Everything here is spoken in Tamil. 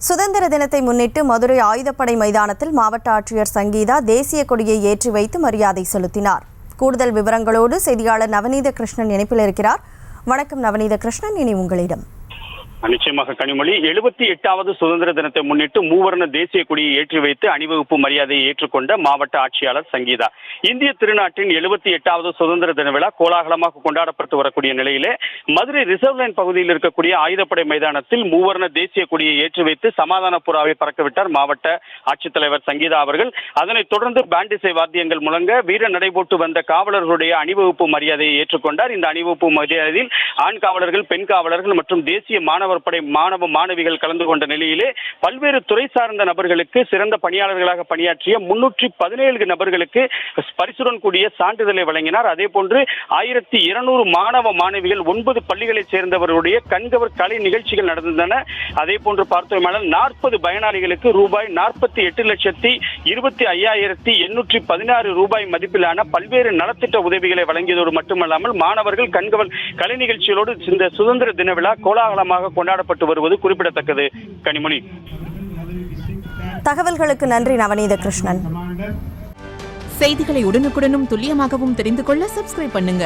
சுதந்திர தினத்தை முன்னிட்டு மதுரை ஆயுதப்படை மைதானத்தில் மாவட்ட ஆட்சியர் சங்கீதா தேசிய கொடியை ஏற்றி வைத்து மரியாதை செலுத்தினார். கூடுதல் விவரங்களோடு செய்தியாளர் நவநீத கிருஷ்ணன் இணைப்பில் இருக்கிறார். வணக்கம் நவநீத கிருஷ்ணன், இனி உங்களிடம். நிச்சயமாக கனிமொழி, 78வது சுதந்திர தினத்தை முன்னிட்டு மூவர்ண தேசிய கொடியை ஏற்றி வைத்து அணிவகுப்பு மரியாதையை ஏற்றுக்கொண்ட மாவட்ட ஆட்சியாளர் சங்கீதா. இந்திய திருநாட்டின் 78வது சுதந்திர தின விழா கோலாகலமாக கொண்டாடப்பட்டு வரக்கூடிய நிலையிலே மதுரை ரிசர்வ் லைன் பகுதியில் இருக்கக்கூடிய ஆயுதப்படை மைதானத்தில் மூவர்ண தேசிய கொடியை ஏற்றி வைத்து சமாதான புறாவை பறக்கவிட்டார் மாவட்ட ஆட்சித்தலைவர் சங்கீதா அவர்கள். அதனைத் தொடர்ந்து பேண்டிசை வாத்தியங்கள் முழங்க வீர நடைபோட்டு வந்த காவலர்களுடைய அணிவகுப்பு மரியாதையை ஏற்றுக்கொண்டார். இந்த அணிவகுப்பு மரியாதையில் ஆண் காவலர்கள், பெண் காவலர்கள் மற்றும் தேசிய மாணவர் படை மாணவ மாணவிகள் கலந்து கொண்ட நிலையிலே பல்வேறு துறை சார்ந்த நபர்களுக்கு சிறந்த பணியாளர்களாக பணியாற்றிய 317 நபர்களுக்கு பரிசுடன் கூடிய சான்றிதழை வழங்கினார். அதே போன்று 1200 மாணவ மாணவிகள் 9 பள்ளிகளைச் சேர்ந்தவர்களுடைய கண்கவர் கலை நிகழ்ச்சிகள் நடந்தன. அதே போன்று பார்த்தோமானால் 40 பயனாளிகளுக்கு ரூபாய் 48,25,816 ரூபாய் மதிப்பிலான பல்வேறு நலத்திட்ட உதவிகளை வழங்கியதோடு மட்டுமல்லாமல் மாணவர்கள் கண்கவர் கலை நிகழ்ச்சிகளோடு இந்த சுதந்திர தின விழா கோலாகலமாக கொண்டாடப்பட்டு வருவது குறிப்பிடத்தக்கது. கனிமொழி, தகவல்களுக்கு நன்றி நவநீத கிருஷ்ணன். செய்திகளை உடனுக்குடனும் துல்லியமாகவும் தெரிந்து கொள்ள சப்ஸ்கிரைப் பண்ணுங்க.